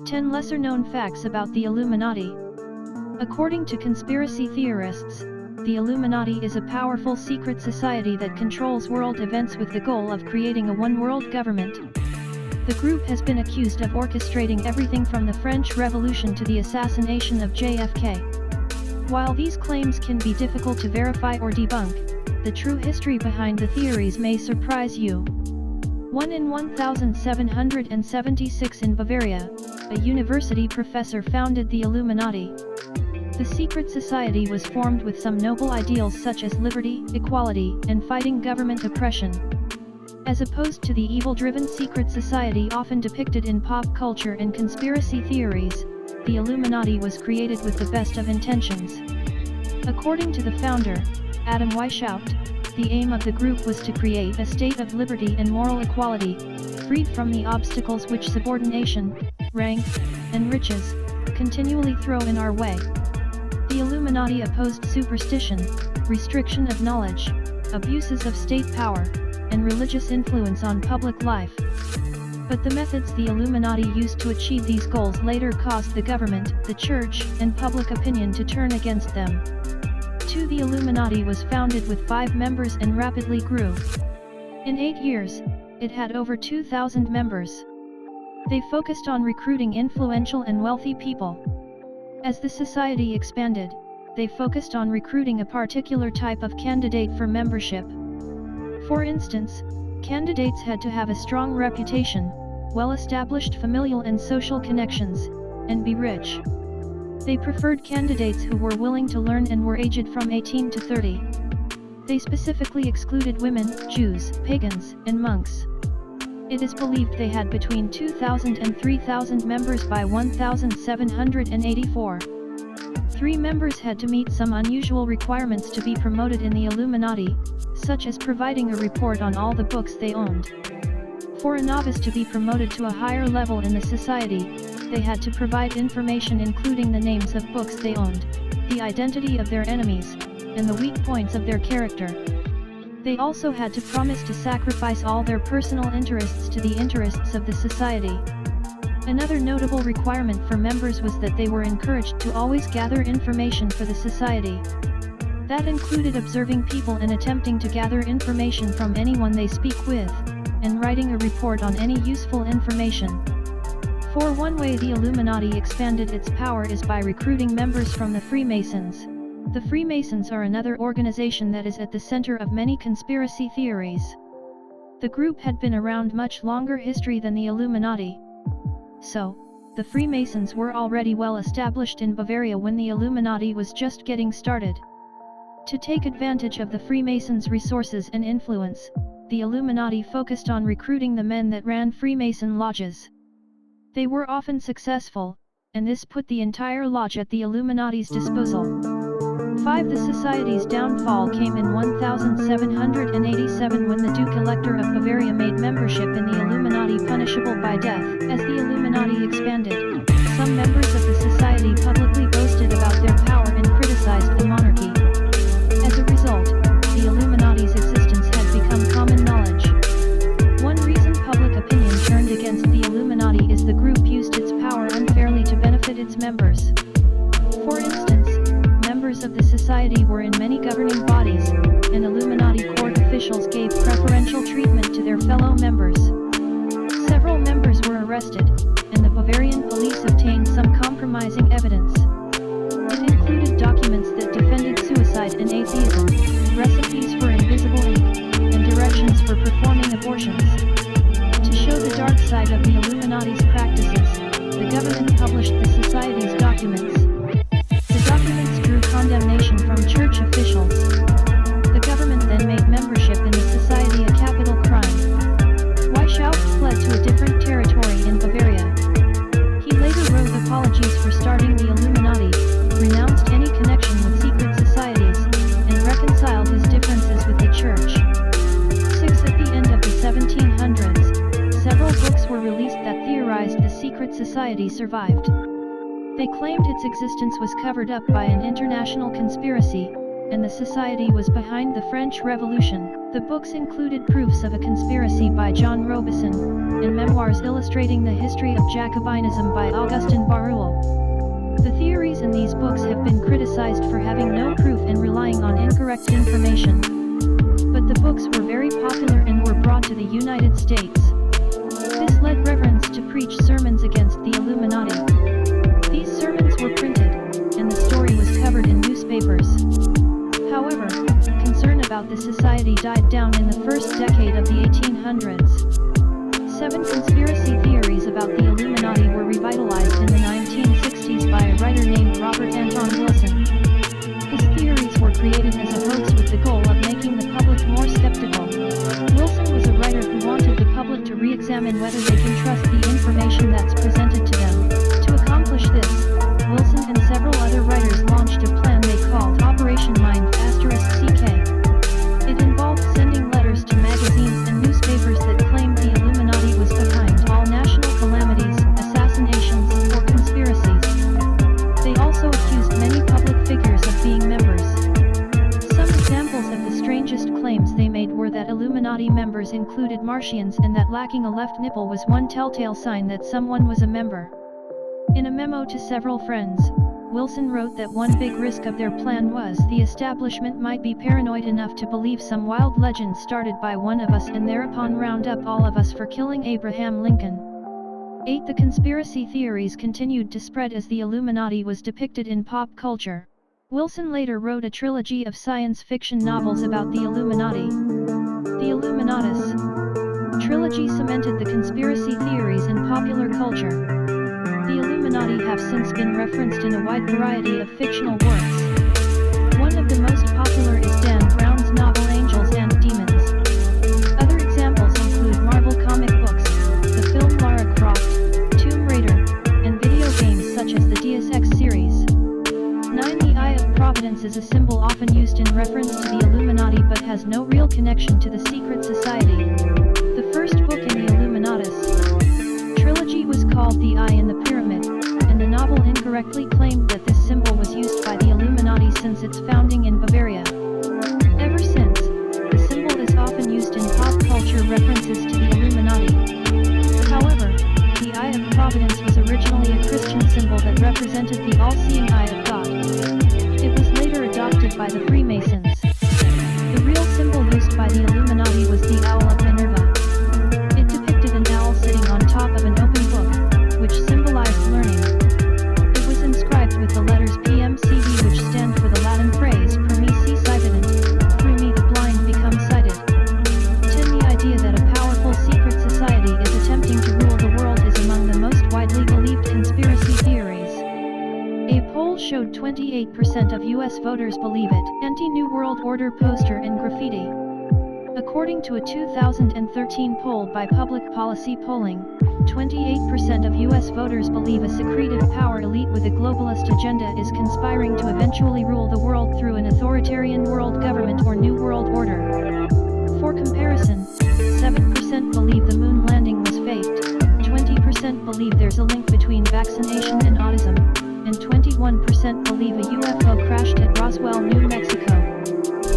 10 lesser-known facts about the Illuminati. According to conspiracy theorists, the Illuminati is a powerful secret society that controls world events with the goal of creating a one-world government. The group has been accused of orchestrating everything from the French Revolution to the assassination of JFK. While these claims can be difficult to verify or debunk, the true history behind the theories may surprise you. 1 in 1776 in Bavaria, a university professor founded the Illuminati. The secret society was formed with some noble ideals such as liberty, equality, and fighting government oppression. As opposed to the evil-driven secret society often depicted in pop culture and conspiracy theories, the Illuminati was created with the best of intentions. According to the founder, Adam Weishaupt, the aim of the group was to create a state of liberty and moral equality, freed from the obstacles which subordination, rank, and riches continually throw in our way. The Illuminati opposed superstition, restriction of knowledge, abuses of state power, and religious influence on public life. But the methods the Illuminati used to achieve these goals later caused the government, the church, and public opinion to turn against them. The Illuminati was founded with 5 members and rapidly grew. In 8 years, it had over 2,000 members. They focused on recruiting influential and wealthy people. As the society expanded, they focused on recruiting a particular type of candidate for membership. For instance, candidates had to have a strong reputation, well-established familial and social connections, and be rich. They preferred candidates who were willing to learn and were aged from 18 to 30. They specifically excluded women, Jews, pagans, and monks. It is believed they had between 2,000 and 3,000 members by 1784. 3 members had to meet some unusual requirements to be promoted in the Illuminati, such as providing a report on all the books they owned. For a novice to be promoted to a higher level in the society, they had to provide information including the names of books they owned, the identity of their enemies, and the weak points of their character. They also had to promise to sacrifice all their personal interests to the interests of the society. Another notable requirement for members was that they were encouraged to always gather information for the society. That included observing people and attempting to gather information from anyone they speak with, and writing a report on any useful information. For one way the Illuminati expanded its power is by recruiting members from the Freemasons. The Freemasons are another organization that is at the center of many conspiracy theories. The group had been around much longer history than the Illuminati. So, the Freemasons were already well established in Bavaria when the Illuminati was just getting started. To take advantage of the Freemasons' resources and influence, the Illuminati focused on recruiting the men that ran Freemason lodges. They were often successful, and this put the entire lodge at the Illuminati's disposal. 5. The society's downfall came in 1787 when the Duke Elector of Bavaria made membership in the Illuminati punishable by death. As the Illuminati expanded, some members of the society publicly boasted about their power and criticized the monarchy. As a result, the Illuminati's existence had become common knowledge. One reason public opinion turned against the Illuminati is the group used its power unfairly to benefit its members. For instance, members of the society were in many governing bodies, and Illuminati court officials gave preferential treatment to their fellow members. Several members were arrested, and the Bavarian police obtained some compromising evidence. It included documents that defended suicide and atheism, recipes for invisible ink, and directions for performing abortions. To show the dark side of the Illuminati's practices, the government published the society's documents. The documents drew condemnation from church officials. The government then made membership in the society a capital crime. Weishaupt fled to a different territory in Bavaria. He later wrote apologies for starting the Illuminati, renounced any connection with secret societies, and reconciled his differences with the church. 6. At the end of the 1700s, several books were released that theorized the secret society survived. They claimed its existence was covered up by an international conspiracy, and the society was behind the French Revolution. The books included proofs of a conspiracy by John Robison, and memoirs illustrating the history of Jacobinism by Augustin Barruel. The theories in these books have been criticized for having no proof and relying on incorrect information. But the books were very popular and were brought to the United States. This led reverends to preach sermons against the Illuminati. These sermons were printed, and the story was covered in newspapers. However, concern about the society died down in the first decade of the 1800s. 7 conspiracy theories about the Illuminati were revitalized in the 1960s by a writer named Robert Anton Wilson. His theories were created as a hoax with the goal of making the public more skeptical. Wilson was a writer who wanted the public to re-examine whether they can trust the information that's presented to them. To accomplish this, Wilson and several other writers launched a plan they called Operation Mind *CK. It involved sending letters to magazines and newspapers that claimed the Illuminati was behind all national calamities, assassinations, or conspiracies. They also accused many public figures of being members. Some examples of the strangest claims they made were that Illuminati members included Martians and that lacking a left nipple was one telltale sign that someone was a member. In a memo to several friends, Wilson wrote that one big risk of their plan was the establishment might be paranoid enough to believe some wild legend started by one of us and thereupon round up all of us for killing Abraham Lincoln. 8. The conspiracy theories continued to spread as the Illuminati was depicted in pop culture. Wilson later wrote a trilogy of science fiction novels about the Illuminati. The Illuminatus trilogy cemented the conspiracy theories in popular culture. The Illuminati have since been referenced in a wide variety of fictional works. One of the most popular is Dan Brown's novel Angels and Demons. Other examples include Marvel comic books, the film Lara Croft, Tomb Raider, and video games such as the Deus Ex series. 9. The Eye of Providence is a symbol often used in reference to the Illuminati but has no real connection to the secret society. The first book in the Illuminatus trilogy was called The Eye in the Pyramid, and the novel incorrectly claimed that this symbol was used by the Illuminati since its founding in Bavaria. Ever since, the symbol is often used in pop culture references to the Illuminati. However, the Eye of Providence was originally a Christian symbol that represented the all-seeing eye of God. It was later adopted by the Freemasons. The real symbol used by the Illuminati was the Owl of Minerva. It depicted an owl sitting on top of an open book, which symbolized learning. It was inscribed with the letters PMCD, which stand for the Latin phrase Per me si sivident, through me the blind become sighted. 10. The idea that a powerful secret society is attempting to rule the world is among the most widely believed conspiracy theories. A poll showed 28% of US voters believe it. Anti-New World Order poster and graffiti. According to a 2013 poll by Public Policy Polling, 28% of US voters believe a secretive power elite with a globalist agenda is conspiring to eventually rule the world through an authoritarian world government or New World Order. For comparison, 7% believe the moon landing was faked, 20% believe there's a link between vaccination and autism, and 21% believe a UFO crashed at Roswell, New Mexico.